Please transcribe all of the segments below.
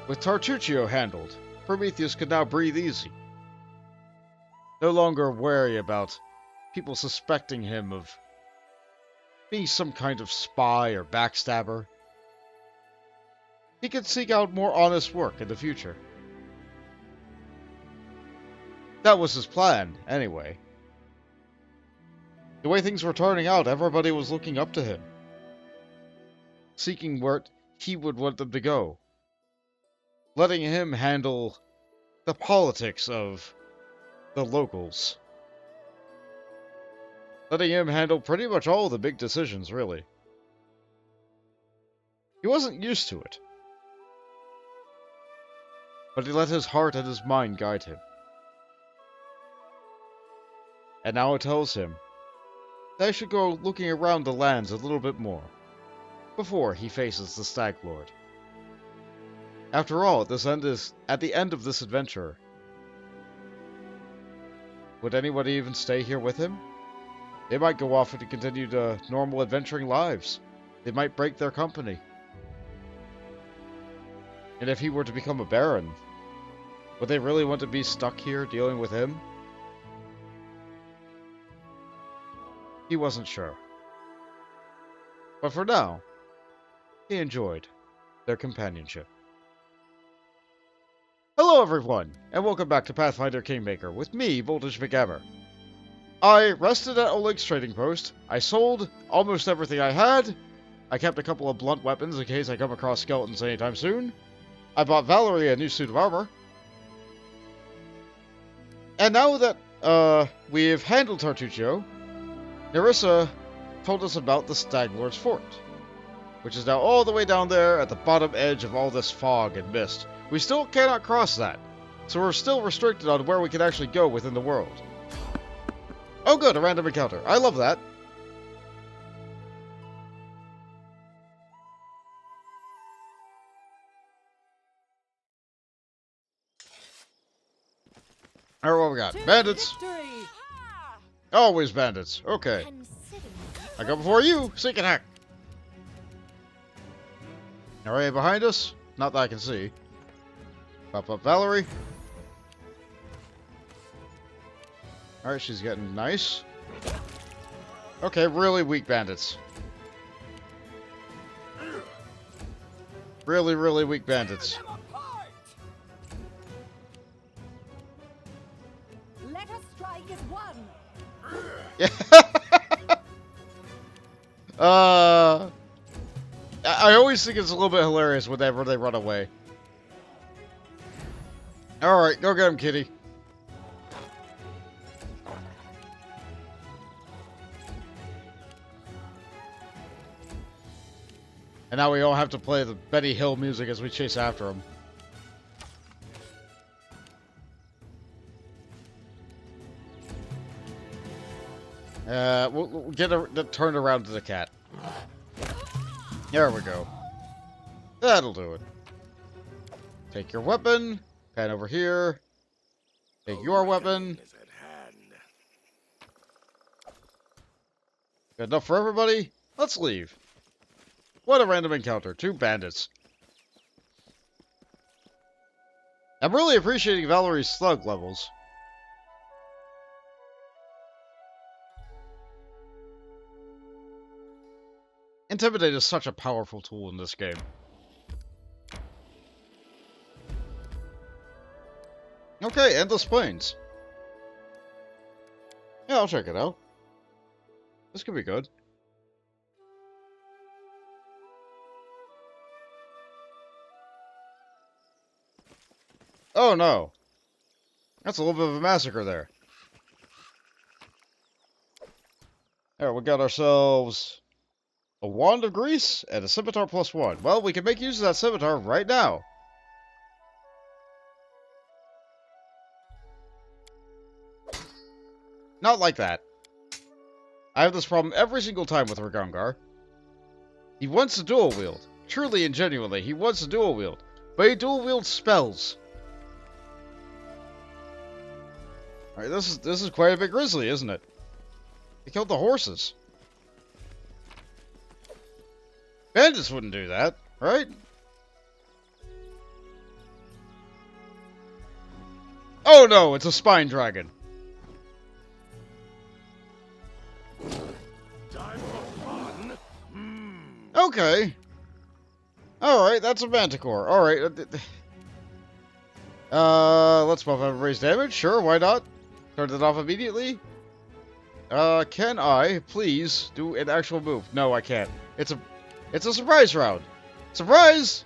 With Tartuccio handled, Prometheus could now breathe easy. No longer wary about people suspecting him of being some kind of spy or backstabber. He could seek out more honest work in the future. That was his plan, anyway. The way things were turning out, everybody was looking up to him, seeking where he would want them to go, letting him handle the politics of the locals, letting him handle pretty much all the big decisions, really. He wasn't used to it, but he let his heart and his mind guide him. And now it tells him that he should go looking around the lands a little bit more before he faces the Stag Lord. After all, at the end of this adventure, would anybody even stay here with him? They might go off and continue to normal adventuring lives. They might break their company. And if he were to become a baron, would they really want to be stuck here dealing with him? He wasn't sure. But for now, he enjoyed their companionship. Hello everyone, and welcome back to Pathfinder Kingmaker with me, Voltage McGammar. I rested at Oleg's trading post. I sold almost everything I had. I kept a couple of blunt weapons in case I come across skeletons anytime soon. I bought Valerie a new suit of armor. And now that we've handled Tartuccio, Nerissa told us about the Stag Lord's Fort, which is now all the way down there at the bottom edge of all this fog and mist. We still cannot cross that, so we're still restricted on where we can actually go within the world. Oh good, a random encounter. I love that. Alright, what we got? Bandits! Always bandits. Okay. I go before you, seek and hack. Alright, behind us? Not that I can see. Pop up Valerie. Alright, she's getting nice. Okay, really weak bandits. Really, really weak bandits. Let us strike as one. Yeah. I always think it's a little bit hilarious whenever they run away. Alright, go get him, kitty. And now we all have to play the Benny Hill music as we chase after him. We'll get a turn around to the cat. There we go. That'll do it. Take your weapon. Pan over here. Take your weapon. Good enough for everybody? Let's leave. What a random encounter. 2 bandits. I'm really appreciating Valerie's slug levels. Intimidate is such a powerful tool in this game. Okay, Endless Plains. Yeah, I'll check it out. This could be good. Oh no. That's a little bit of a massacre there. There, we got ourselves a wand of grease and a scimitar +1. Well, we can make use of that scimitar right now. Not like that. I have this problem every single time with McGammar. He wants to dual wield. Truly and genuinely, he wants to dual wield. But he dual wields spells. Alright, this is quite a bit grisly, isn't it? He killed the horses. Bandits wouldn't do that, right? Oh no, it's a spine dragon. Time for fun. Okay. Alright, that's a manticore. Alright. Let's buff everybody's damage. Sure, why not? Turn it off immediately. Can I please do an actual move? No, I can't. It's a surprise round. Surprise!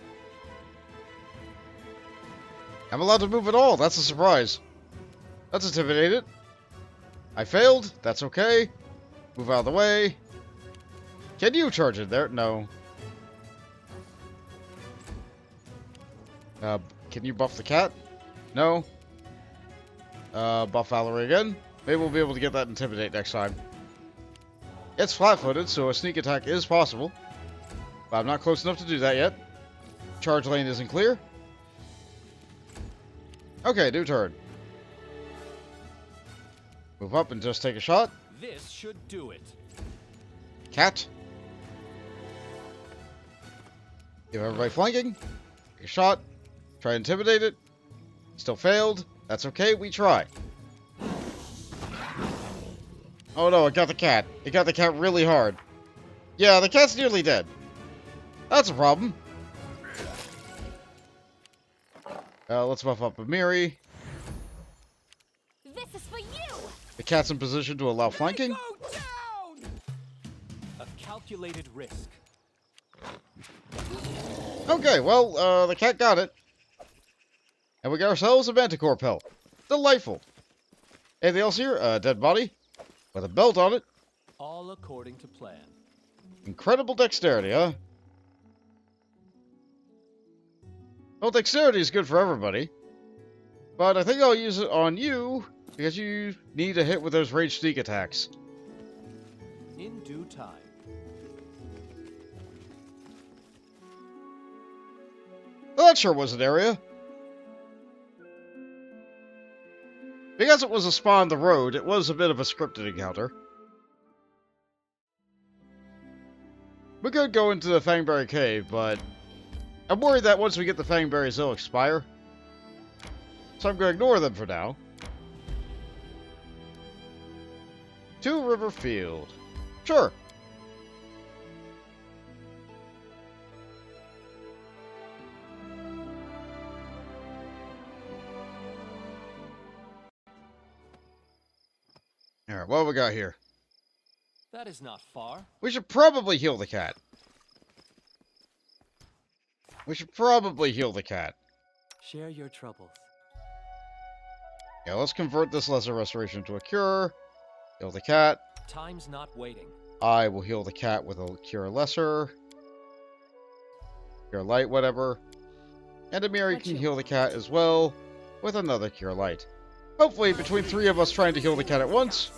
I'm allowed to move at all. That's a surprise. That's intimidated. I failed. That's okay. Move out of the way. Can you charge it there? No. Can you buff the cat? No. Buff Valerie again. Maybe we'll be able to get that Intimidate next time. It's flat-footed, so a sneak attack is possible. But I'm not close enough to do that yet. Charge lane isn't clear. Okay, new turn. Move up and just take a shot. This should do it. Cat. Give everybody flanking. Take a shot. Try to intimidate it. Still failed. That's okay, we try. Oh no, it got the cat. It got the cat really hard. Yeah, the cat's nearly dead. That's a problem. Let's buff up Amiri. This is for you. The cat's in position to allow flanking. Go down! A calculated risk. Okay, well, the cat got it. And we got ourselves a manticore pelt. Delightful. Anything else here? Dead body. With a belt on it. All according to plan. Incredible dexterity, huh? Well, dexterity is good for everybody. But I think I'll use it on you, because you need a hit with those ranged sneak attacks. In due time. Well, that sure was an area. Because it was a spawn on the road, it was a bit of a scripted encounter. We could go into the Fangberry Cave, but I'm worried that once we get the Fangberries, they'll expire. So I'm going to ignore them for now. Two River Field. Sure. Alright, what have we got here? That is not far. We should probably heal the cat. We should probably heal the cat. Share your troubles. Yeah, let's convert this Lesser Restoration to a Cure. Heal the cat. Time's not waiting. I will heal the cat with a Cure Lesser. Cure Light, whatever. And Amiri can heal the cat as well with another Cure Light. Hopefully, between three of us trying to heal the cat at once,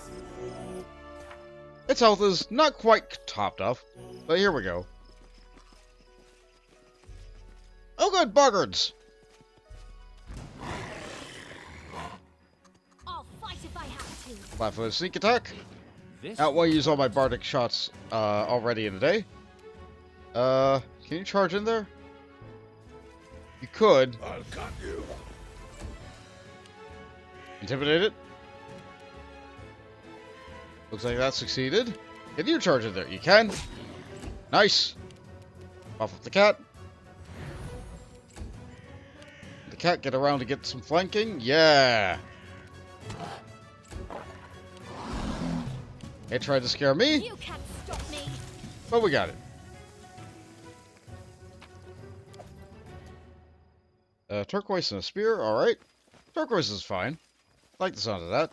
its health is not quite topped off, but here we go. Oh good, buggards! I'll fight if I have to. Flat-footed sneak attack. This Well, I use all my bardic shots already in a day. Can you charge in there? You could. I'll cut you. Intimidate it. Looks like that succeeded. Can you charge in there? You can. Nice. Buff up the cat. The cat get around to get some flanking. Yeah. It tried to scare me, You can't stop me. but we got it. Turquoise and a spear. All right. Turquoise is fine. I like the sound of that.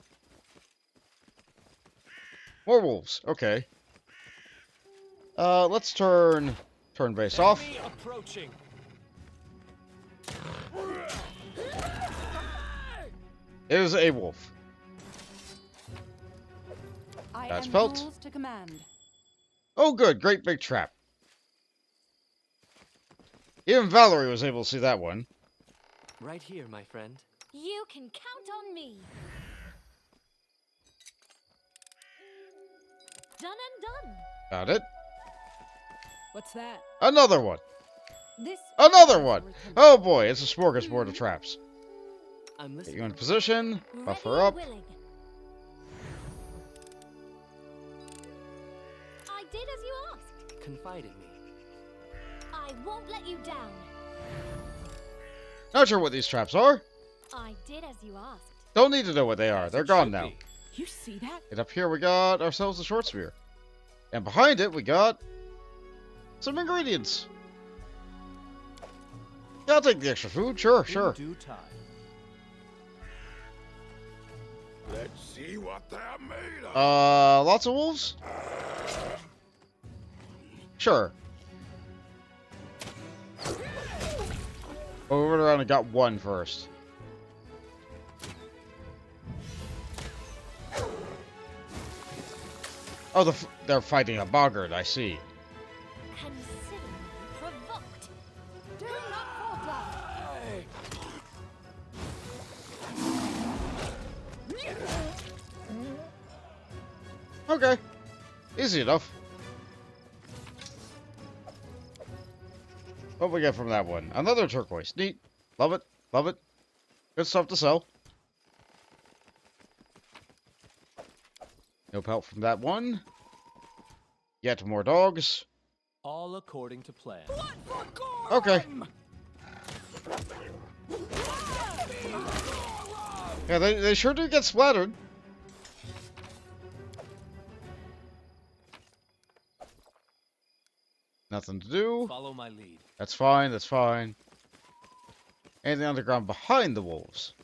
More wolves. Okay. Let's turn base off. Enemy approaching. It is a wolf. I That's am pelt. yours to command. Oh, good. Great big trap. Even Valerie was able to see that one. Right here, my friend. You can count on me. Done and done. Got it. What's that? Another one. This. Another one. Oh boy, it's a smorgasbord of traps. I'm Get listening. you in position. Buff her Ready and up. willing. I did as you asked. Confide in me. I won't let you down. Not sure what these traps are. I did as you asked. Don't need to know what they are. As They're it gone should now. be. You see that? And up here we got ourselves a short spear. And behind it we got some ingredients. Yeah, I'll take the extra food. Sure, sure. In due time. Let's see what they're made of. Lots of wolves? Sure. Oh, we went around and got one first. Oh, they're fighting a boggart, I see. Consider me provoked. Do not falter. Okay. Easy enough. What we get from that one? Another turquoise. Neat. Love it. Love it. Good stuff to sell. No pellet from that one. Yet more dogs. All according to plan. Okay. Yeah, they sure do get splattered. Nothing to do. Follow my lead. That's fine, that's fine. Anything underground behind the wolves?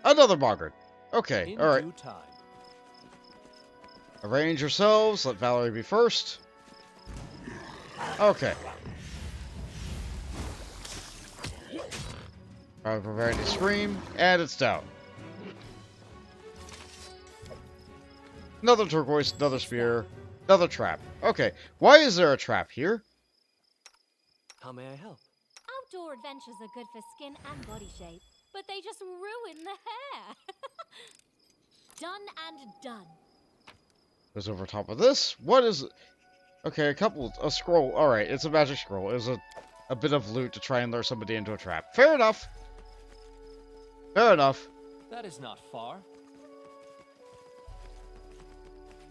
Another boggart. Okay, In alright. due time. Arrange yourselves. Let Valerie be first. Okay. Probably preparing to scream, and it's down. Another turquoise, another spear, another trap. Okay, why is there a trap here? How may I help? Outdoor adventures are good for skin and body shape, but they just ruin the hair. Done and done. Goes over top of this. What is... Okay, a scroll. Alright, it's a magic scroll. It was a bit of loot to try and lure somebody into a trap. Fair enough. Fair enough. That is not far.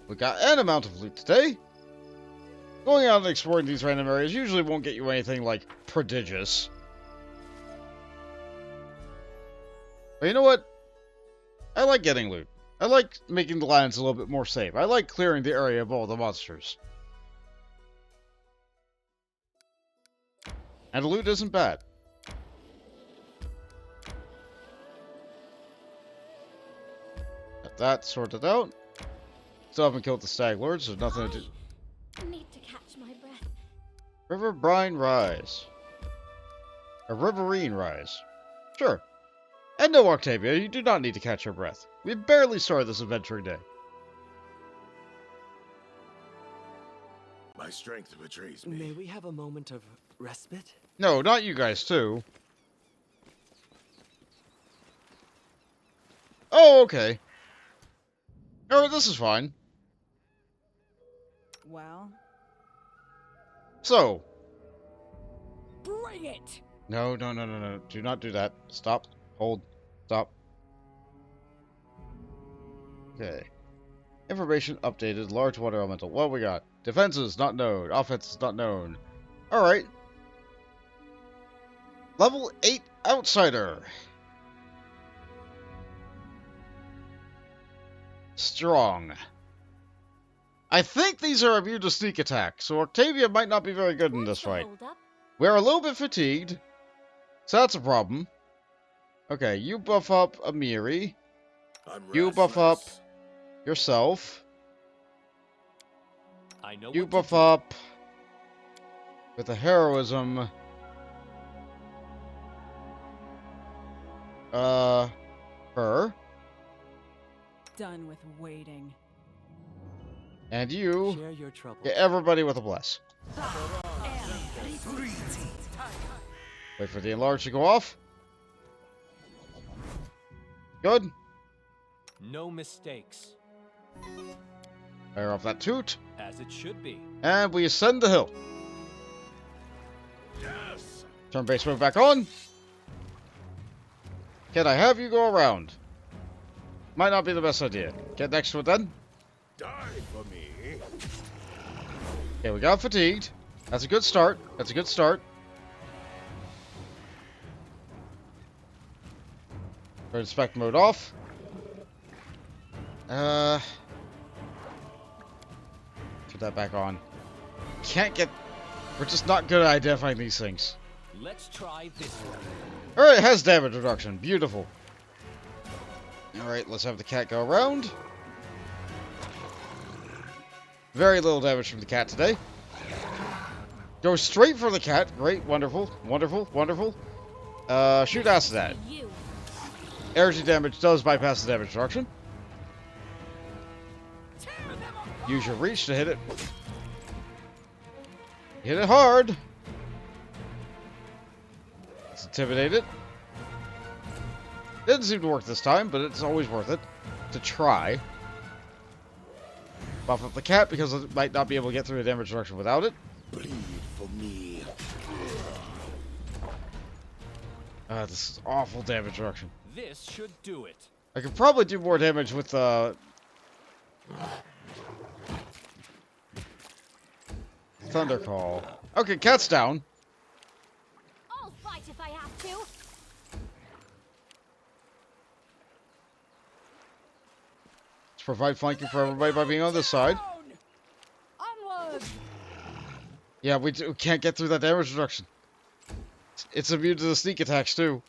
We got an amount of loot today. Going out and exploring these random areas usually won't get you anything, like, prodigious. But you know what? I like getting loot. I like making the lands a little bit more safe. I like clearing the area of all the monsters. And loot isn't bad. Got that sorted out. Still haven't killed the stag lords, so nothing to do. I need to catch my breath. River Brine Rise. A riverine rise. Sure. And no, Octavia, you do not need to catch your breath. We've barely started this adventuring day. My strength betrays me. May we have a moment of respite? No, not you guys, too. Oh, okay. Oh, this is fine. Well, So. bring it. No, no, no, no, no. Do not do that. Stop. Hold. Stop. Okay. Information updated. Large water elemental. What we got? Defenses not known. Offenses not known. Alright. Level 8 Outsider. Strong. I think these are immune to sneak attack, so Octavia might not be very good in this fight. Hold up. We're a little bit fatigued, so that's a problem. Okay, you buff up Amiri. I'm You buff up restless. yourself. I know You what buff to do. up with the heroism. Her. Done with waiting. And you Share your troubles. get everybody with a bless. Wait for the enlarge to go off. Good. No mistakes. Fire off that toot. As it should be. And we ascend the hill. Turn-based move back on. Can I have you go around? Might not be the best idea. Get next to it then. Die for me. Okay, we got fatigued. That's a good start. That's a good start. Inspect mode off. Put that back on. Can't get... We're just not good at identifying these things. Let's try this one. Alright, it has damage reduction. Beautiful. Alright, let's have the cat go around. Very little damage from the cat today. Go straight for the cat. Great, wonderful, wonderful, wonderful. Shoot acid at it. You. Energy damage does bypass the damage reduction. Use your reach to hit it. Hit it hard. Let's intimidate it. Didn't seem to work this time, but it's always worth it to try. Buff up the cat because it might not be able to get through the damage reduction without it. Bleed for me. This is awful damage reduction. This should do it. I could probably do more damage with Thunder Call. Okay, cat's down. I'll fight if I have to. Let's provide flanking for everybody by being on this side. Onward. Yeah, we can't get through that damage reduction. It's immune to the sneak attacks too.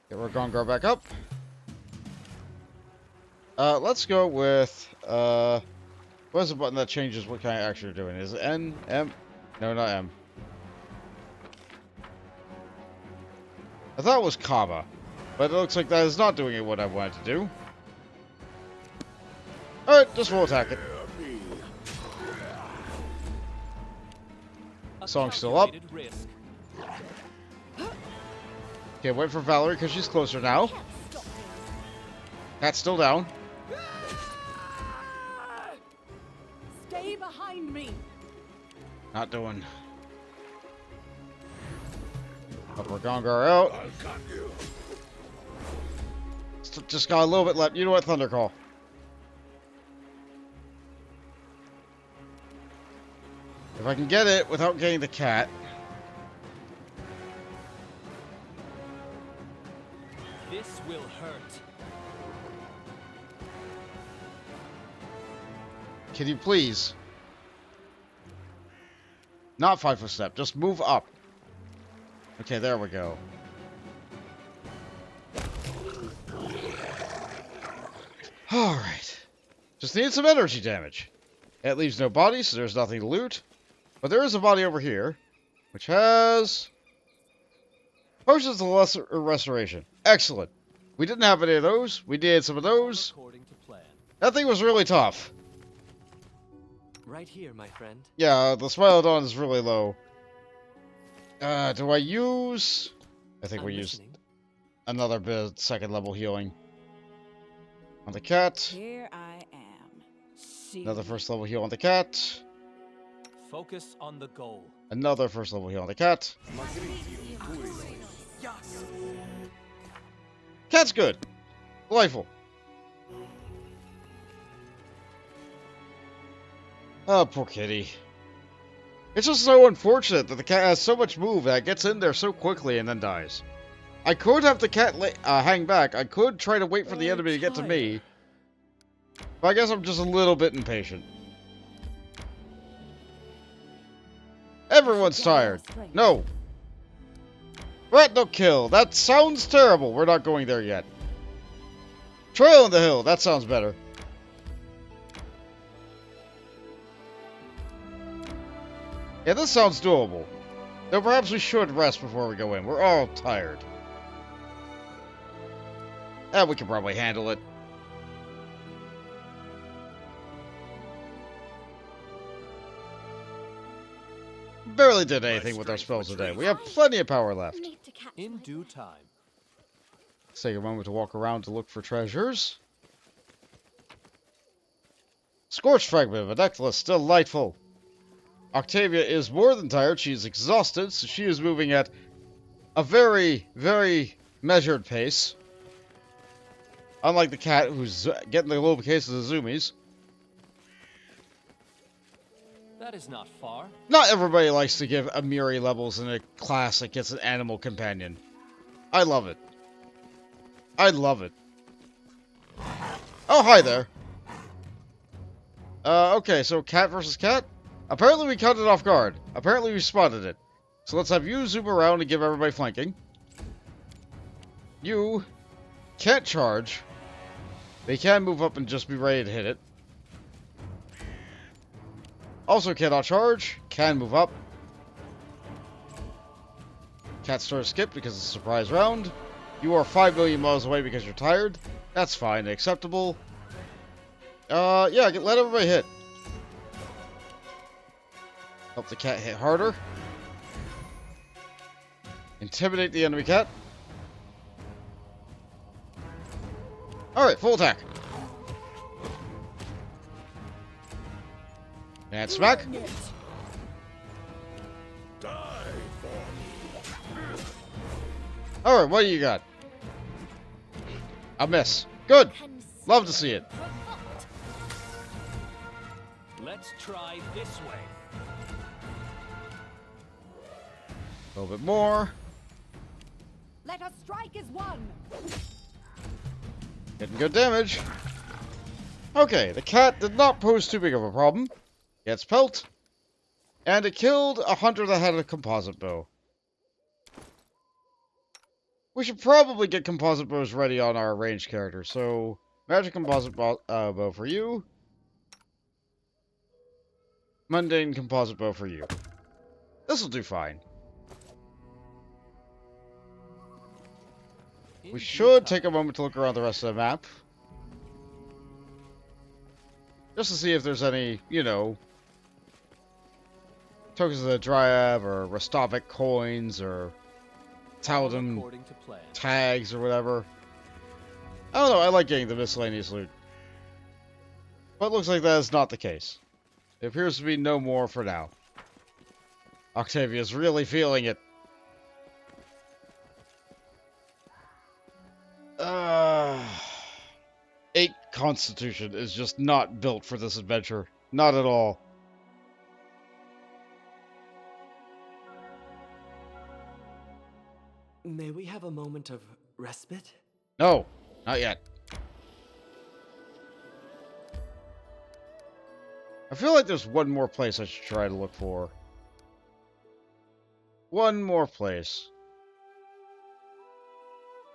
Get our Gongar back up. Let's go with what's the button that changes what kind of action you're doing? Is it N? M? No, not M. I thought it was comma, but it looks like that is not doing it what I wanted to do. Alright, just we'll attack it. Song's still up. Calculated risk. Okay, wait for Valerie because she's closer now. Can't stop me. Cat's still down. Stay behind me. Not doing. Upper Gongar out. I'll cut you. Just got a little bit left. You know what? Thunder Call. If I can get it without getting the cat. This will hurt. Can you please? Not 5-foot step. Just move up. Okay, there we go. Alright. Just need some energy damage. It leaves no body, so there's nothing to loot. But there is a body over here, which has potions of lesser restoration. Excellent. We didn't have any of those. We did some of those. According to plan. That thing was really tough. Right here, my friend. Yeah, the Smilodon is really low. Do I use... I think we use listening. another bit of second level healing. On the cat. Here I am. See Another first level heal on the cat. Focus on the goal. Another first level heal on the cat. Cat's good. Delightful. Oh, poor kitty. It's just so unfortunate that the cat has so much move that it gets in there so quickly and then dies. I could have the cat hang back. I could try to wait for the enemy to get to me. But I guess I'm just a little bit impatient. Everyone's tired. No. Rat no kill. That sounds terrible. We're not going there yet. Trail in the hill. That sounds better. Yeah, this sounds doable. Though perhaps we should rest before we go in. We're all tired. We can probably handle it. Barely did anything with our spells today. We have plenty of power left. Need to catch In my due breath. time. Let's take a moment to walk around to look for treasures. Scorched fragment of a necklace, delightful. Octavia is more than tired. She is exhausted, so she is moving at a very, very measured pace. Unlike the cat, who's getting the little case of the zoomies. That is not far. Not everybody likes to give Amiri levels in a class that gets an animal companion. I love it. I love it. Oh, hi there. Okay, so cat versus cat? Apparently we caught it off guard. Apparently we spotted it. So let's have you zoom around and give everybody flanking. You can't charge. They can move up and just be ready to hit it. Also cannot charge. Can move up. Cat start skip because it's a surprise round. You are 5 million miles away because you're tired. That's fine. Acceptable. Yeah, let everybody hit. Help the cat hit harder. Intimidate the enemy cat. Alright, full attack. And smack. Alright, what do you got? A miss. Good. Love to see it. Let's try this way. A little bit more. Let us strike as one. Getting good damage. Okay, the cat did not pose too big of a problem. Gets pelt. And it killed a hunter that had a composite bow. We should probably get composite bows ready on our ranged character. So, magic composite bow for you. Mundane composite bow for you. This'll do fine. We should take a moment to look around the rest of the map. Just to see if there's any, you know, tokens of the Dryad or Restovic coins or Taladin According to plan. tags or whatever. I don't know, I like getting the miscellaneous loot. But it looks like that is not the case. There appears to be no more for now. Octavia's really feeling it. 8 Constitution is just not built for this adventure. Not at all. May we have a moment of respite? No, not yet. I feel like there's one more place I should try to look for. One more place.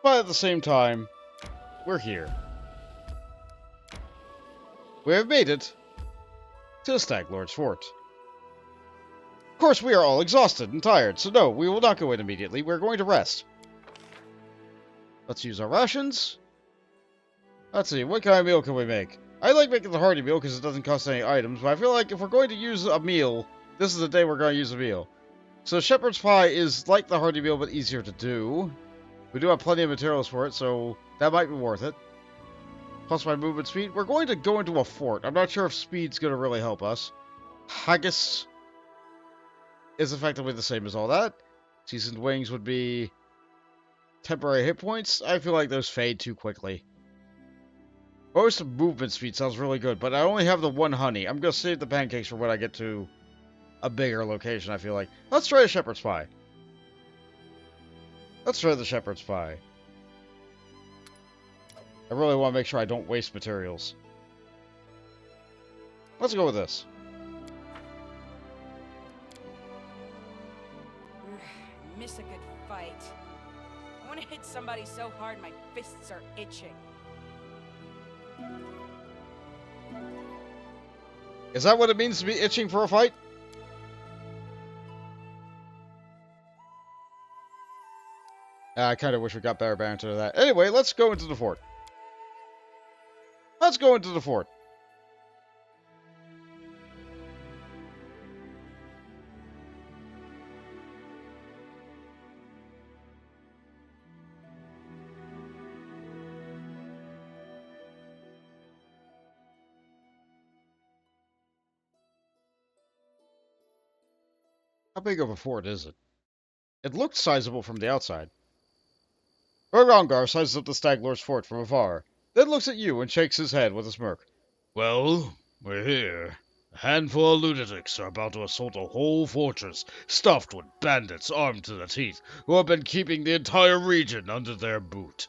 But at the same time, we're here. We have made it to the Stag Lord's Fort. Of course, we are all exhausted and tired, so no, we will not go in immediately. We're going to rest. Let's use our rations. Let's see, what kind of meal can we make? I like making the hearty meal because it doesn't cost any items, but I feel like if we're going to use a meal, this is the day we're going to use a meal. So shepherd's pie is like the hearty meal, but easier to do. We do have plenty of materials for it, so that might be worth it. Plus my movement speed. We're going to go into a fort. I'm not sure if speed's going to really help us. Haggis is effectively the same as all that. Seasoned wings would be temporary hit points. I feel like those fade too quickly. Most movement speed sounds really good, but I only have the 1 honey. I'm going to save the pancakes for when I get to a bigger location, I feel like. Let's try a shepherd's pie. Let's try the shepherd's pie. I really want to make sure I don't waste materials. Let's go with this. Miss a good fight. I want to hit somebody so hard my fists are itching. Is that what it means to be itching for a fight? I kind of wish we got better banter to that. Anyway, let's go into the fort. Let's go into the fort. How big of a fort is it? It looked sizable from the outside. Rogongar sizes up the Stag Lord's fort from afar, then looks at you and shakes his head with a smirk. Well, we're here. A handful of lunatics are about to assault a whole fortress stuffed with bandits armed to the teeth who have been keeping the entire region under their boot.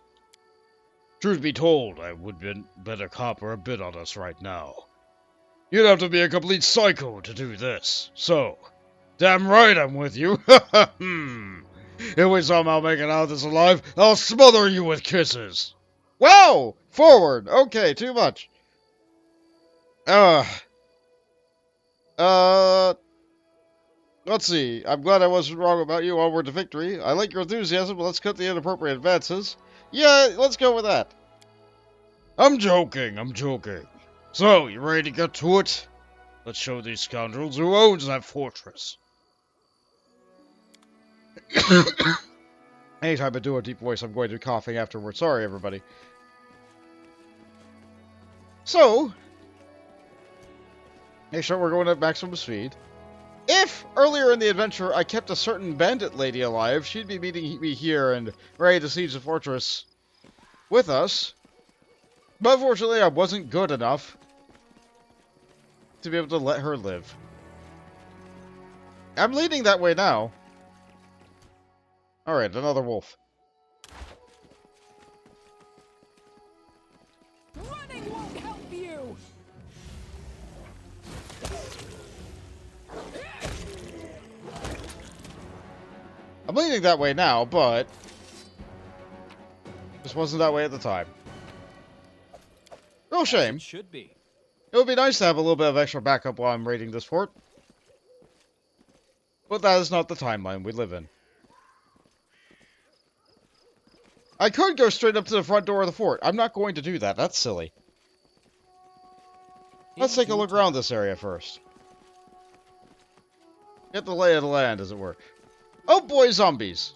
Truth be told, I would better copper a bit on us right now. You'd have to be a complete psycho to do this, so... Damn right I'm with you! If we somehow make it out of this alive, I'll smother you with kisses! Wow! Forward! Okay, too much. Let's see. I'm glad I wasn't wrong about you. Onward to victory. I like your enthusiasm, but let's cut the inappropriate advances. Yeah, let's go with that. I'm joking. So, you ready to get to it? Let's show these scoundrels who owns that fortress. Anytime I do a deep voice, I'm going to be coughing afterwards. Sorry, everybody. So, make sure we're going at maximum speed. If, earlier in the adventure, I kept a certain bandit lady alive, she'd be meeting me here and ready to siege the fortress with us. But unfortunately, I wasn't good enough to be able to let her live. I'm leading that way now. Alright, another wolf. Running won't help you! I'm leaning that way now, but this wasn't that way at the time. Real shame. It should be. It would be nice to have a little bit of extra backup while I'm raiding this fort. But that is not the timeline we live in. I could go straight up to the front door of the fort. I'm not going to do that. That's silly. Let's take a look around this area first. Get the lay of the land, as it were. Oh boy, zombies.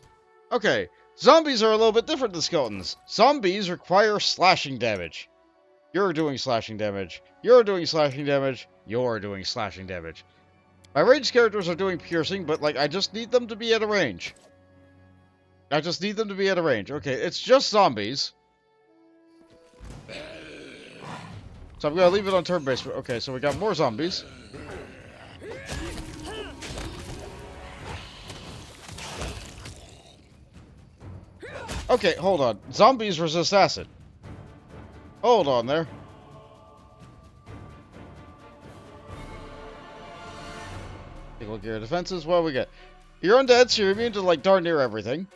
Okay, zombies are a little bit different than skeletons. Zombies require slashing damage. You're doing slashing damage. You're doing slashing damage. You're doing slashing damage. My ranged characters are doing piercing, but, like, I just need them to be at a range. I just need them to be at a range. Okay, it's just zombies. So I'm going to leave it on turn-based. Okay, so we got more zombies. Okay, hold on. Zombies resist acid. Hold on there. Take a look at your defenses. What do we get? You're undead, so you're immune to, like, darn near everything.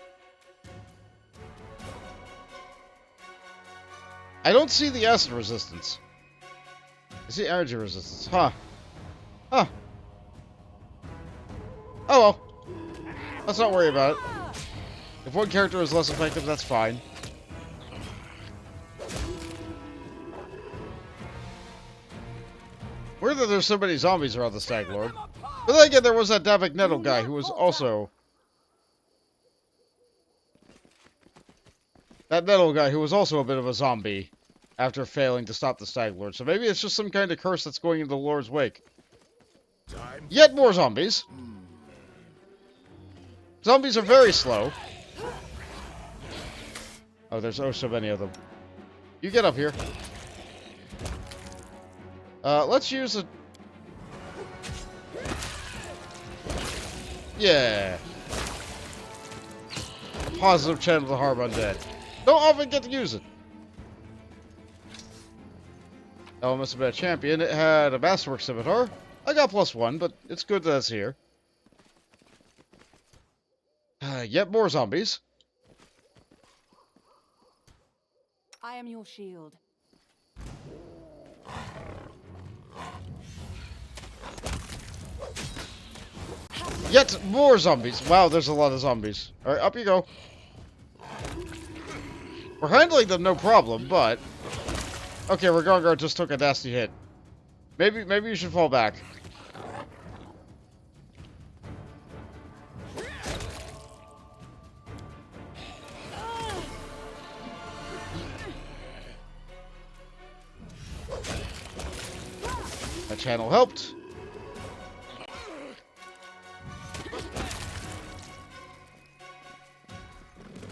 I don't see the acid resistance. I see energy resistance. Huh. Huh. Oh well. Let's not worry about it. If one character is less effective, that's fine. Weird that there's so many zombies around the Stag Lord. But then again, there was that Davik Nettle guy who was also... That Nettle guy who was also a bit of a zombie after failing to stop the Stag Lord. So maybe it's just some kind of curse that's going into the Lord's wake. Yet more zombies. Zombies are very slow. Oh, there's oh so many of them. You get up here. Let's use a... Yeah. Positive channel to harm undead. Don't often get to use it. Oh, it must have been a champion. It had a Masterwork Scimitar. I got +1, but it's good that it's here. Yet more zombies. I am your shield. Yet more zombies. Wow, there's a lot of zombies. Alright, up you go. We're handling them no problem, but... Okay, Ragongar just took a nasty hit. Maybe you should fall back. That channel helped.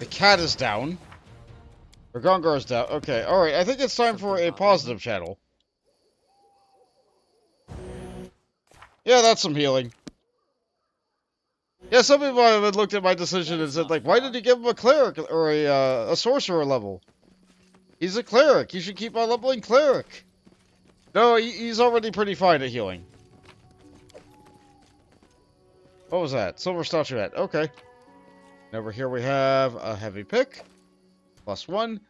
The cat is down. Ragongar is down. Okay, alright. I think it's time for a positive channel. Yeah, that's some healing. Yeah, some people have looked at my decision and said, like, why did you give him a cleric or a sorcerer level? He's a cleric. You should keep on leveling cleric. No, he's already pretty fine at healing. What was that? Silver statuette. Okay. And over here we have a heavy pick. +1.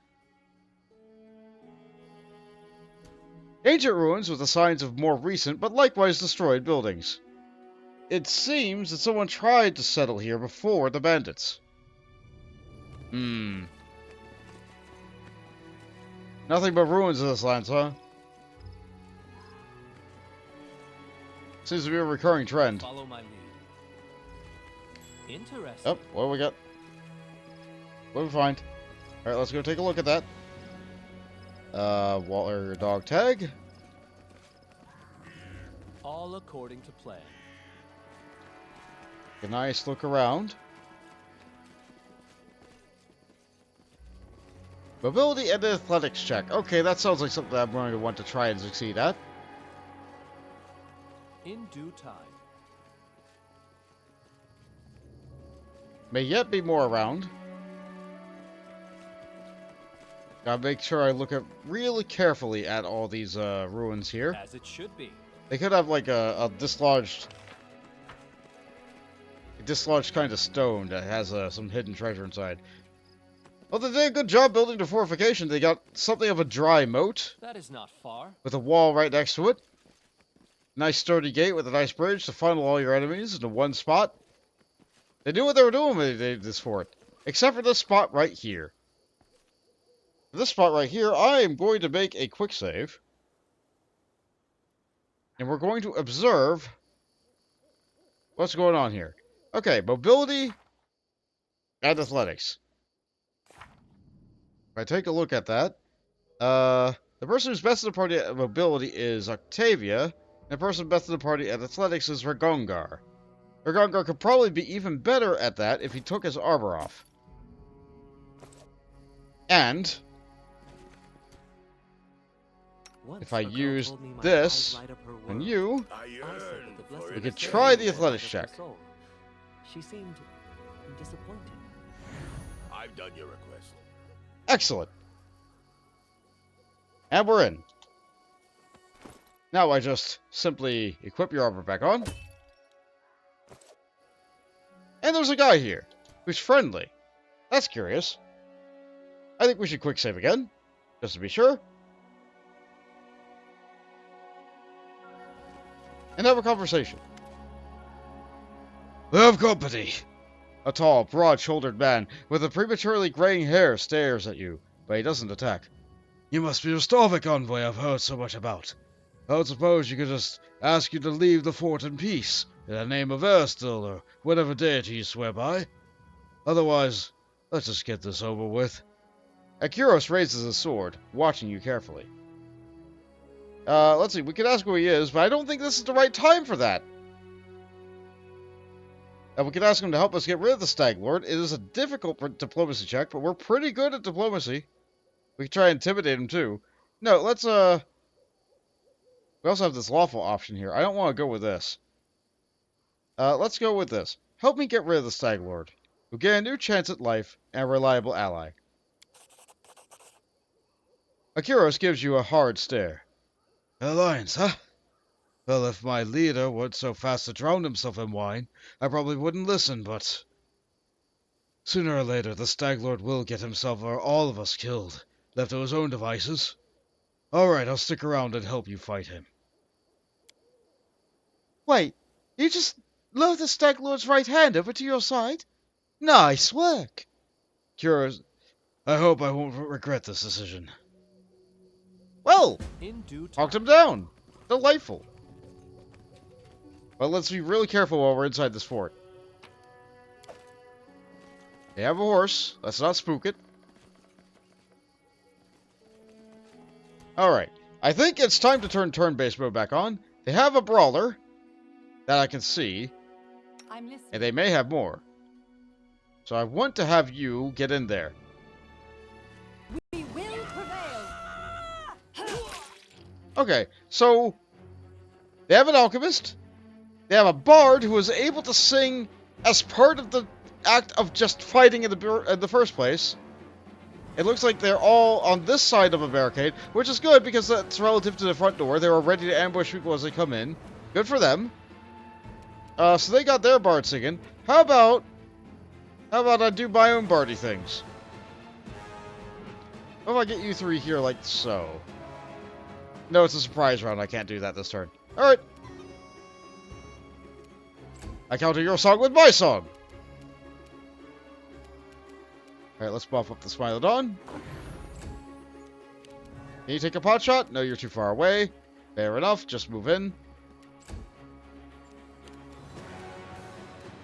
Ancient ruins with the signs of more recent but likewise destroyed buildings. It seems that someone tried to settle here before the bandits. Nothing but ruins in this land, huh? Seems to be a recurring trend. Follow my lead. Interesting. Oh, what do we got? What do we find? Alright, let's go take a look at that. Waller dog tag. All according to plan. A nice look around. Mobility and athletics check. Okay, that sounds like something I'm going to want to try and succeed at. In due time. May yet be more around. Gotta make sure I look at really carefully at all these ruins here. As it should be. They could have like a dislodged kind of stone that has some hidden treasure inside. Well, they did a good job building the fortification. They got something of a dry moat That is not far. with a wall right next to it. Nice sturdy gate with a nice bridge to funnel all your enemies into one spot. They knew what they were doing when they did this fort. Except for this spot right here. For this spot right here, I am going to make a quick save. And we're going to observe what's going on here. Okay, mobility and athletics. If I take a look at that, the person who's best in the party at mobility is Octavia, and the person best in the party at athletics is Ragongar. Ragongar could probably be even better at that if he took his armor off. And if I used this on you, I yearn for we could innocence. try the athletics check. She seemed disappointed. I've done your request. Excellent. And we're in. Now I just simply equip your armor back on. And there's a guy here who's friendly. That's curious. I think we should quick save again, just to be sure. And have a conversation. We have company. A tall, broad-shouldered man with a prematurely graying hair stares at you, but he doesn't attack. You must be the Starvik envoy I've heard so much about. I would suppose you could just ask you to leave the fort in peace, in the name of Erstil or whatever deity you swear by. Otherwise, let's just get this over with. Akuros raises his sword, watching you carefully. Let's see, we could ask who he is, but I don't think this is the right time for that. We could ask him to help us get rid of the Stag Lord. It is a difficult diplomacy check, but we're pretty good at diplomacy. We could try and intimidate him, too. No, let's, we also have this lawful option here. I don't want to go with this. Let's go with this. Help me get rid of the Stag Lord. We'll get a new chance at life and a reliable ally. Akuros gives you a hard stare. Alliance, huh? Well, if my leader weren't so fast to drown himself in wine, I probably wouldn't listen, but sooner or later the Stag Lord will get himself or all of us killed, left to his own devices. Alright, I'll stick around and help you fight him. Wait, you just lure the Stag Lord's right hand over to your side? Nice work! Curious. I hope I won't regret this decision. Well, In due time. talked him down. Delightful. But let's be really careful while we're inside this fort. They have a horse. Let's not spook it. Alright. I think it's time to turn turn-based mode back on. They have a brawler that I can see. I'm listening. And they may have more. So I want to have you get in there. We will prevail. Okay, so they have an alchemist. They have a bard who is able to sing as part of the act of just fighting in the first place. It looks like they're all on this side of a barricade, which is good because that's relative to the front door. They were ready to ambush people as they come in. Good for them. So they got their bard singing. How about I do my own bardy things? How if I get you three here like so? No, it's a surprise round. I can't do that this turn. Alright. I counter your song with my song. Alright, let's buff up the Smilodon. Can you take a pot shot? No, you're too far away. Fair enough, just move in.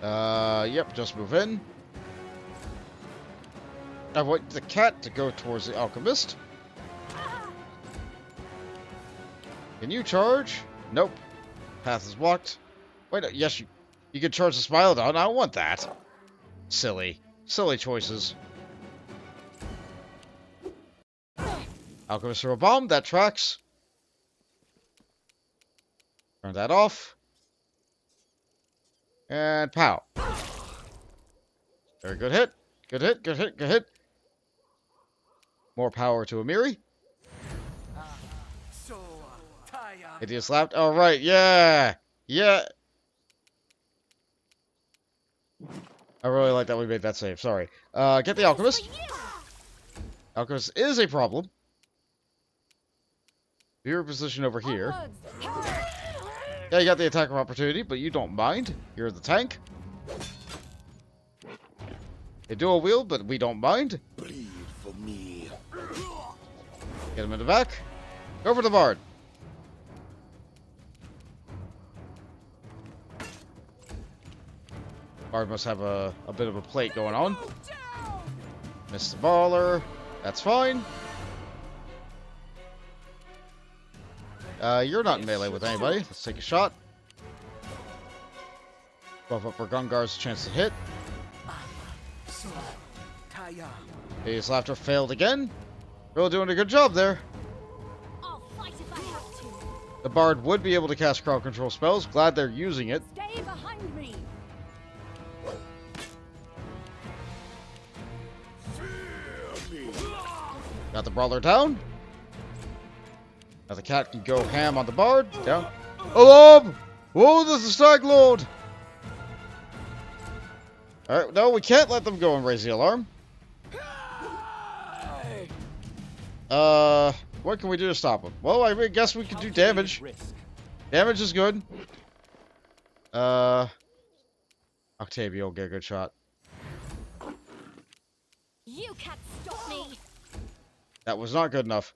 Yep, just move in. I want the cat to go towards the alchemist. Can you charge? Nope. Path is blocked. Wait, no, yes, you can charge the Smilodon. I don't want that. Silly. Silly choices. Alchemist throw a bomb. That tracks. Turn that off. And pow. Very good hit. Good hit, good hit, good hit. More power to Amiri. Hideous laughed. Alright, yeah. Yeah. I really like that we made that save. Sorry. Get the Alchemist. Alchemist is a problem. Your position over here. Yeah, you got the attack of opportunity, but you don't mind. You're the tank. They dual wield, but we don't mind. Bleed for me. Get him in the back. Go for the bard. Bard must have a bit of a plate going on. Missed the baller. That's fine. You're not in melee with anybody. Let's take a shot. Buff up for Gungar's chance to hit. His laughter failed again. Really doing a good job there. I'll fight if I have to. The bard would be able to cast crowd control spells. Glad they're using it. Stay behind me. Got the brawler down. Now the cat can go ham on the bard. Down. Alarm! Whoa, this is Stag Lord! Alright, no, we can't let them go and raise the alarm. What can we do to stop them? Well, I guess we could do damage. Damage is good. Octavia will get a good shot. You can't stop me. That was not good enough.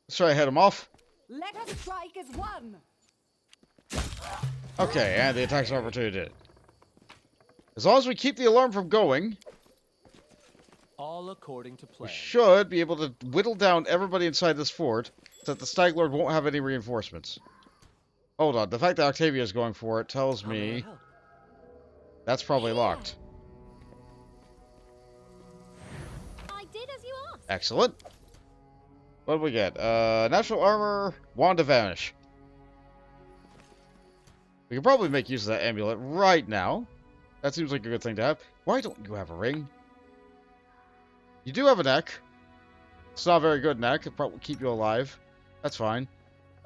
Let's try to head him off. Let us strike as one. Okay, and the attacks of opportunity did it. As long as we keep the alarm from going, All according to we plan. should be able to whittle down everybody inside this fort so that the Stag Lord won't have any reinforcements. Hold on, the fact that Octavia is going for it tells me that's probably locked. I did as you asked. Excellent. What do we get? Natural armor, wand to vanish. We can probably make use of that amulet right now. That seems like a good thing to have. Why don't you have a ring? You do have a neck. It's not a very good neck. It probably keep you alive. That's fine.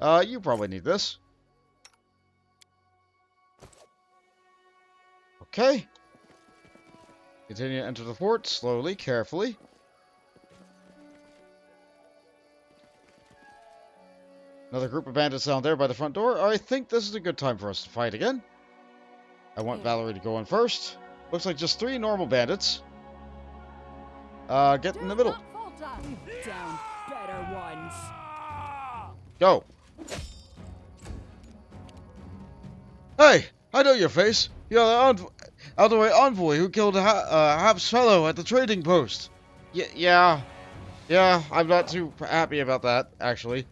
You probably need this. Okay. Continue to enter the fort slowly, carefully. Another group of bandits down there by the front door. I think this is a good time for us to fight again. I want Valerie to go in first. Looks like just 3 normal bandits. Get in the middle. Down better ones. Go. Hey, I know your face. You're the out-of-the-way envoy who killed Hap's fellow at the trading post. Yeah, I'm not too happy about that, actually.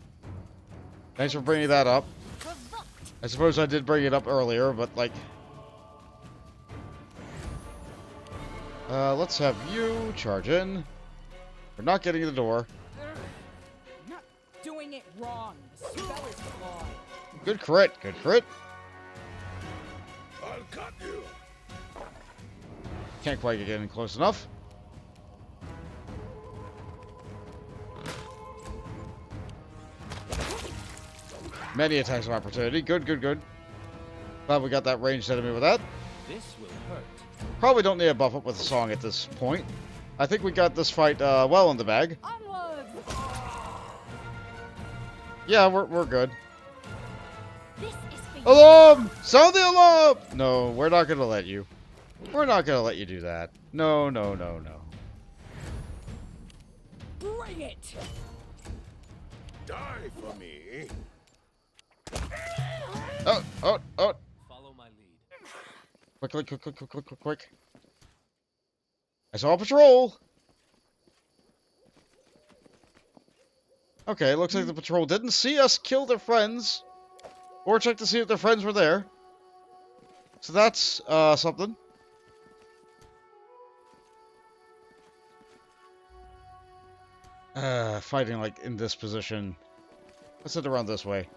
Thanks for bringing that up. I suppose I did bring it up earlier, but, like... Let's have you charge in. We're not getting in the door. I'm not doing it wrong. The spell is flawed. Good crit. Good crit. I'll cut you. Can't quite get in close enough. Many attacks of opportunity. Good, good, good. Glad we got that ranged enemy with that. This will hurt. Probably don't need a buff up with a song at this point. I think we got this fight well in the bag. Onwards! Yeah, we're good. This is for you. Alarm! Sound the alarm! No, we're not gonna let you. We're not gonna let you do that. No, no, no, no. Bring it! Die for me. Oh, oh, oh. Follow my lead. Quick, quick, quick, quick, quick, quick, quick, quick. I saw a patrol. Okay, looks like the patrol didn't see us kill their friends. Or check to see if their friends were there. So that's, something. Fighting, like, in this position. Let's sit around this way.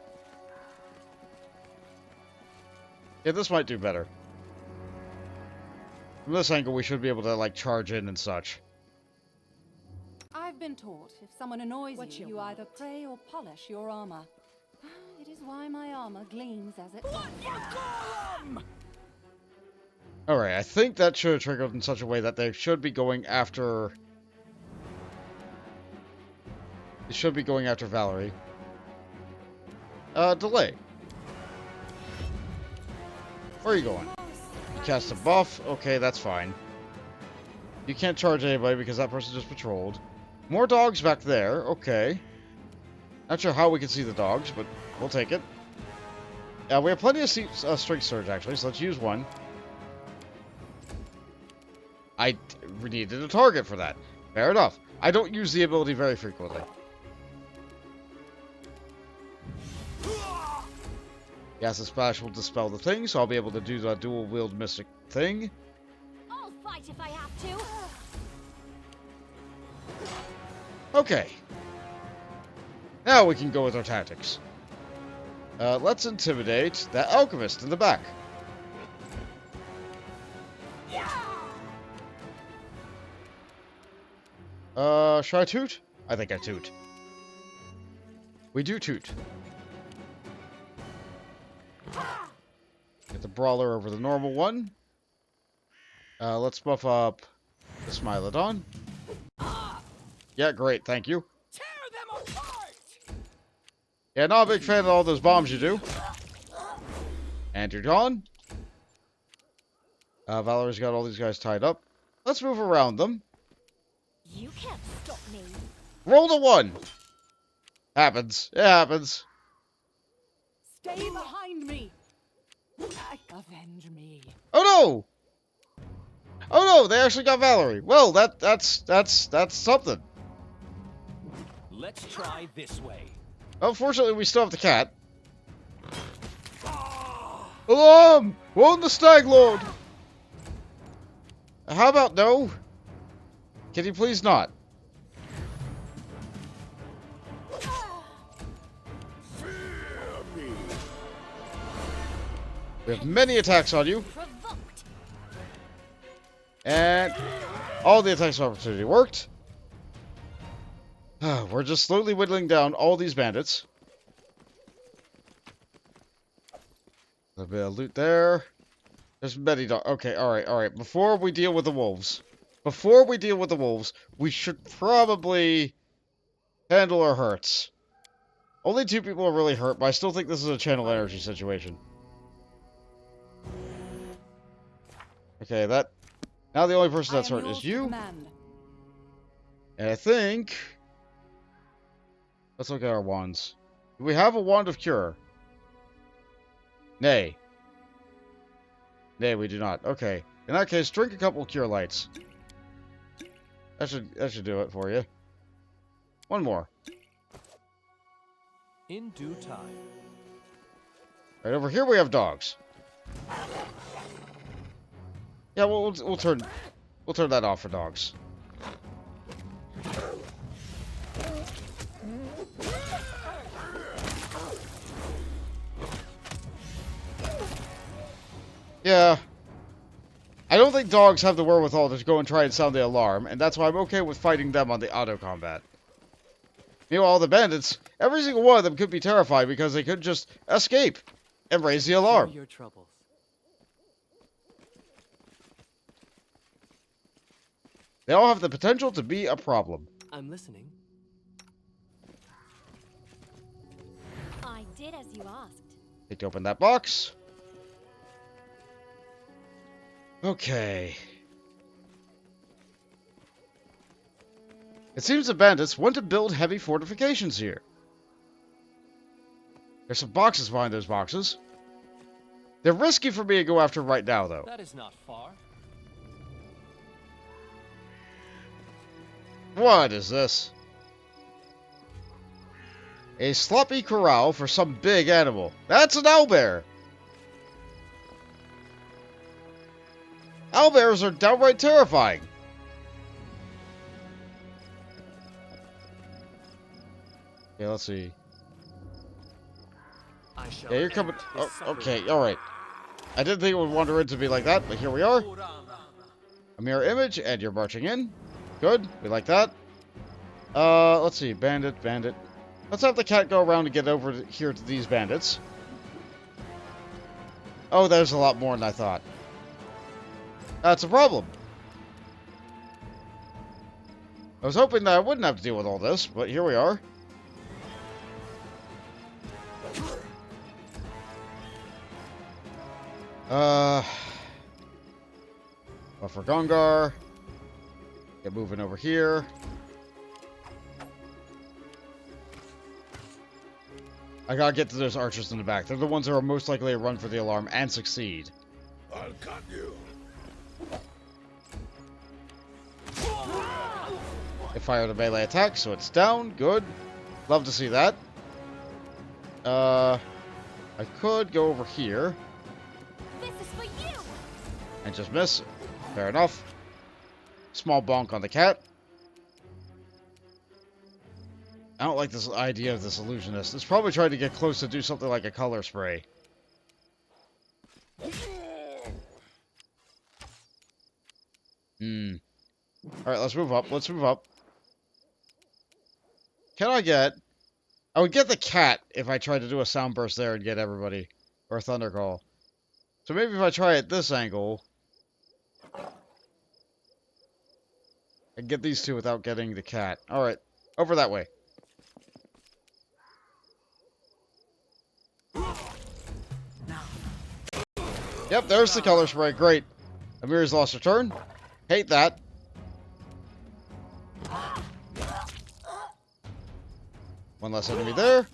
Yeah, this might do better. From this angle, we should be able to, like, charge in and such. I've been taught if someone annoys What you, you you want? either pray or polish your armor. It is why my armor gleams as it Alright, I think that should have triggered in such a way that they should be going after... They should be going after Valerie. Delay. Where are you going? You cast a buff. Okay, that's fine. You can't charge anybody because that person just patrolled. More dogs back there. Okay. Not sure how we can see the dogs, but we'll take it. We have plenty of strength surge, actually, so let's use one. I needed a target for that. Fair enough. I don't use the ability very frequently. Yes, the splash will dispel the thing, so I'll be able to do the dual-wield mystic thing. I'll fight if I have to. Okay. Now we can go with our tactics. Let's intimidate that alchemist in the back. Should I toot? I think I toot. We do toot. Get the brawler over the normal one. Let's buff up the Smilodon. Yeah, great, thank you. Tear them apart! Yeah, not a big fan of all those bombs you do. And you're gone. Valerie's got all these guys tied up. Let's move around them. You can't stop me. Roll the 1. Happens. It happens. Stay behind me. Avenge me. Oh no! Oh no, they actually got Valerie. Well, that's something. Let's try this way. Unfortunately, we still have the cat. Alarm! Won the Stag Lord! How about no? Can you please not? We have many attacks on you. Provoked. And all the attacks of opportunity worked. We're just slowly whittling down all these bandits. A bit of loot there. There's many dogs. Okay, alright. Before we deal with the wolves, we should probably handle our hurts. Only 2 people are really hurt, but I still think this is a channel energy situation. Okay, that... Now the only person that's hurt is you. And I think... Let's look at our wands. Do we have a wand of cure? Nay. Nay, we do not. Okay. In that case, drink a couple cure lights. That should do it for you. One more. In due time. Right over here we have dogs. Yeah, we'll We'll turn that off for dogs. Yeah. I don't think dogs have the wherewithal to go and try and sound the alarm, and that's why I'm okay with fighting them on the auto combat. Meanwhile, the bandits, every single one of them could be terrified because they could just escape and raise the Share alarm. your troubles. They all have the potential to be a problem. I'm listening. I did as you asked. Need to open that box. Okay. It seems the bandits want to build heavy fortifications here. There's some boxes behind those boxes. They're risky for me to go after right now, though. That is not far. What is this? A sloppy corral for some big animal. That's an owlbear! Owlbears are downright terrifying. Okay, let's see. I shall Yeah, you're coming. Oh, okay, alright. I didn't think it would wander into me like that, but here we are. A mirror image, and you're marching in. Good, we like that. Let's see. Bandit. Let's have the cat go around and get over here to these bandits. Oh, there's a lot more than I thought. That's a problem. I was hoping that I wouldn't have to deal with all this, but here we are. Buffer Gongar. Get moving over here. I gotta get to those archers in the back. They're the ones that are most likely to run for the alarm and succeed. I'll cut you. They fired a melee attack, so it's down. Good. Love to see that. I could go over here This is for you! and just miss. Fair enough. Small bonk on the cat. I don't like this idea of this illusionist. It's probably trying to get close to do something like a color spray. Alright, let's move up. Let's move up. Can I get... I would get the cat if I tried to do a sound burst there and get everybody. Or a thunder call. So maybe if I try at this angle... I can get these two without getting the cat. Alright, over that way. Yep, there's the color spray. Great. Amir's lost her turn. Hate that. One less enemy there.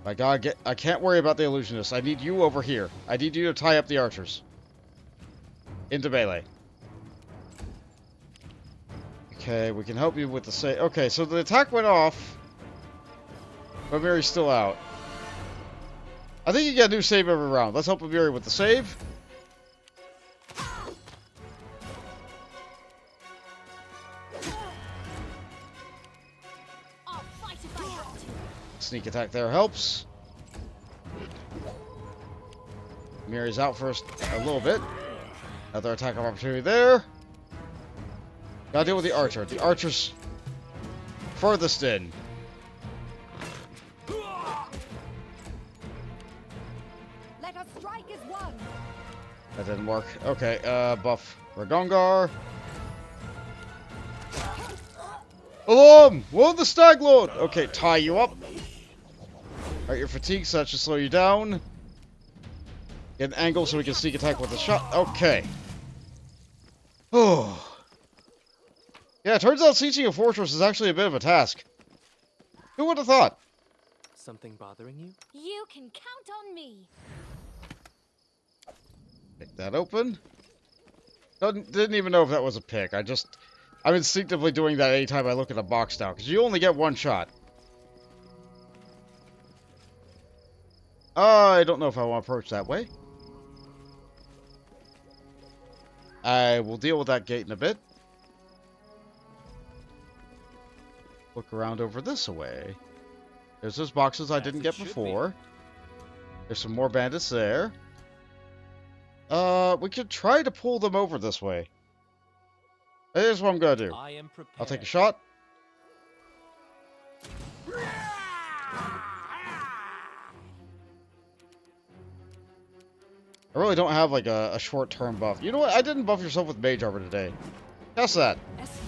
My god, I can't worry about the illusionist. I need you over here. I need you to tie up the archers. Into melee. Okay, we can help you with the save. Okay, so the attack went off. But Mary's still out. I think you get a new save every round. Let's help Amiri with the save. I'll fight if I have to. Sneak attack there helps. Amiri's out first a little bit. Another attack of opportunity there. Gotta deal with the archer. The archer's furthest in. Let us strike as one. That didn't work. Okay, buff Ragongar. Alarm! Whoa, the stag lord! Okay, tie you up. Alright, you're fatigued, so that should slow you down. Get an angle so we can sneak attack with a shot. Okay. Oh. Yeah, it turns out sieging a fortress is actually a bit of a task. Who would have thought? Something bothering you? You can count on me. Pick that open. Didn't even know if that was a pick. I'm instinctively doing that anytime I look at a box now, because you only get one shot. I don't know if I want to approach that way. I will deal with that gate in a bit. Look around over this way. There's those boxes I didn't get before. There's some more bandits there. We could try to pull them over this way. Here's what I'm gonna do. I am prepared. I'll take a shot. I really don't have like a short-term buff. You know what? I didn't buff yourself with mage armor today. Guess that. Yes.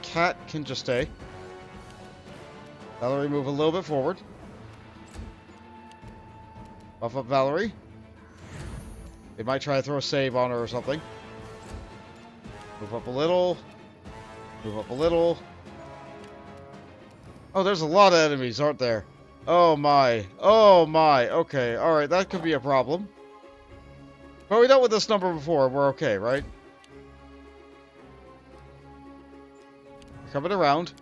Cat can just stay. Valerie, move a little bit forward. Buff up Valerie. They might try to throw a save on her or something. Move up a little. Move up a little. Oh, there's a lot of enemies, aren't there? Oh my. Oh my. Okay, alright, that could be a problem. But we dealt with this number before. We're okay, right? We're coming around.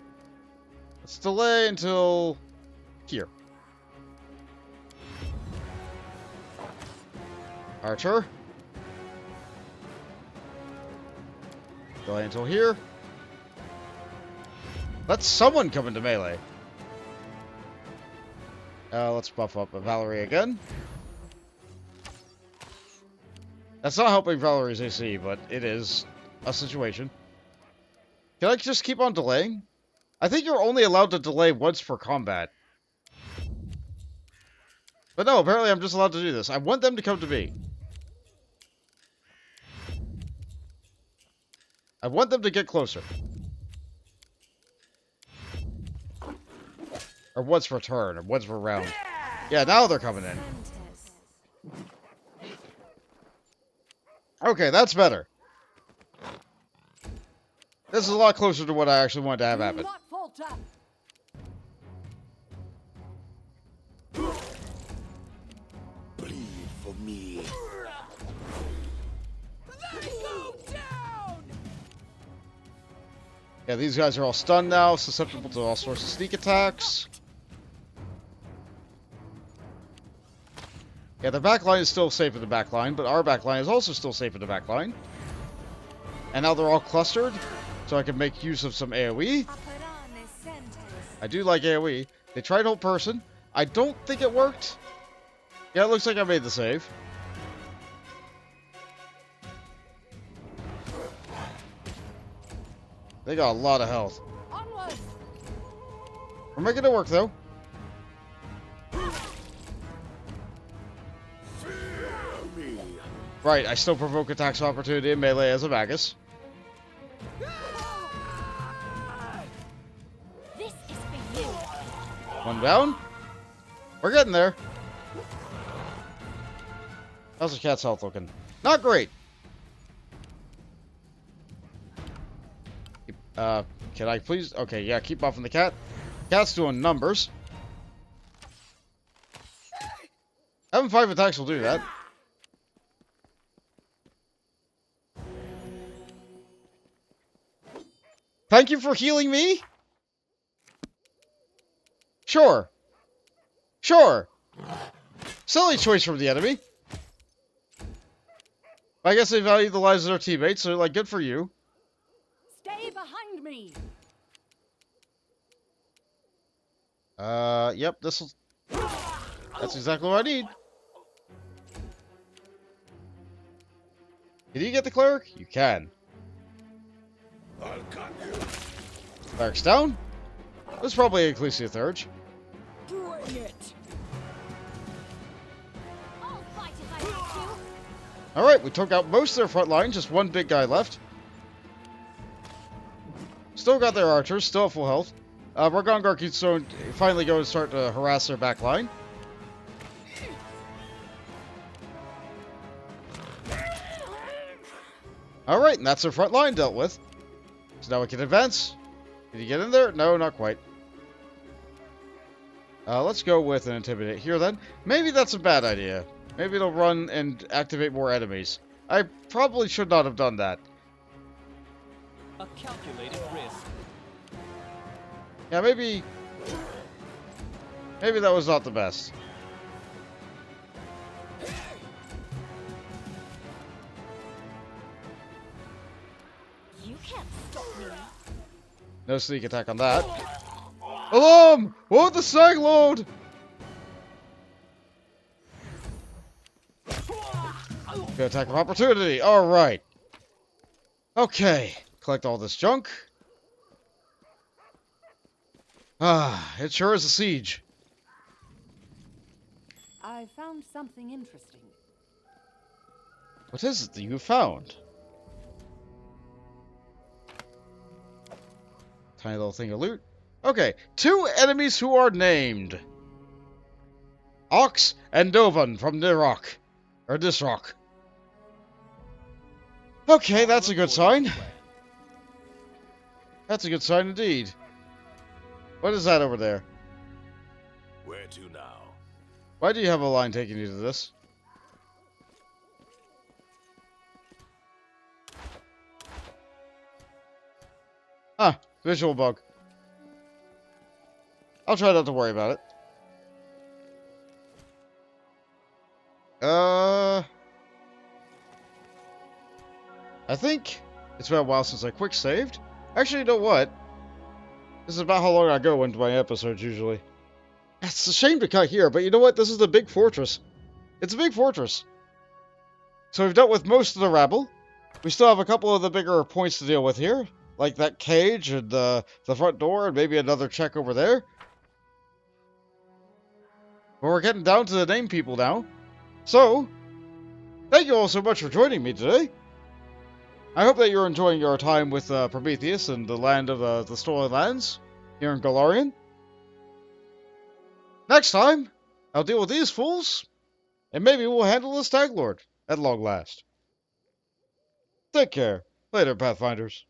Let's delay until here. Archer. Delay until here. Let someone come into melee. Let's buff up Valerie again. That's not helping Valerie's AC, but it is a situation. Can I just keep on delaying? I think you're only allowed to delay once for combat. But no, apparently I'm just allowed to do this. I want them to come to me. I want them to get closer. Or once per turn, or once per round. Yeah, now they're coming in. Okay, that's better. This is a lot closer to what I actually wanted to have happen. Not falter. Bleed for me. They go down! Yeah, these guys are all stunned now, susceptible to all sorts of sneak attacks. Yeah, the backline is still safe in the backline, but our backline is also still safe in the backline. And now they're all clustered, so I can make use of some AoE. I do like AoE. They tried hold person. I don't think it worked. Yeah, it looks like I made the save. They got a lot of health. Onward. We're making it work, though. Right, I still provoke attacks of opportunity in melee as a Magus. This is for you. One down. We're getting there. How's the cat's health looking? Not great. Can I please? Okay, yeah, keep buffing the cat. Cat's doing numbers. Having 5 attacks will do that. Thank you for healing me? Sure. Sure. Silly choice from the enemy. I guess they value the lives of their teammates, so like, good for you. Stay behind me. Yep, this'll... That's exactly what I need. Can you get the cleric? You can. I'll cut you. Cleric's down. This is probably Ecclesia Thurge. Bring it! I'll fight if I have to. Alright, we took out most of their front line, just one big guy left. Still got their archers, still at full health. Ragongar keeps finally going to start to harass their back line. Alright, and that's their front line dealt with. So now we can advance. Can you get in there? No, not quite. Let's go with an Intimidate here then. Maybe that's a bad idea. Maybe it'll run and activate more enemies. I probably should not have done that. A calculated risk. Yeah, maybe that was not the best. No sneak attack on that. Alarm! Whoa, the stag lord! Good attack of opportunity. Alright. Okay. Collect all this junk. Ah, it sure is a siege. I found something interesting. What is it that you found? Tiny little thing of loot. Okay, 2 enemies who are named. Ox and Dovan from Nirok. Or Disrock. Okay, that's a good sign. That's a good sign indeed. What is that over there? Where to now? Why do you have a line taking you to this? Ah, visual bug. I'll try not to worry about it. I think it's been a while since I quick saved. Actually, you know what? This is about how long I go into my episodes usually. It's a shame to cut here, but you know what? This is the big fortress. It's a big fortress. So we've dealt with most of the rabble. We still have a couple of the bigger points to deal with here. Like that cage and the front door and maybe another check over there. But we're getting down to the name people now. So, thank you all so much for joining me today. I hope that you're enjoying your time with Prometheus and the land of the Stolen Lands here in Golarion. Next time, I'll deal with these fools, and maybe we'll handle the Stag Lord at long last. Take care. Later, Pathfinders.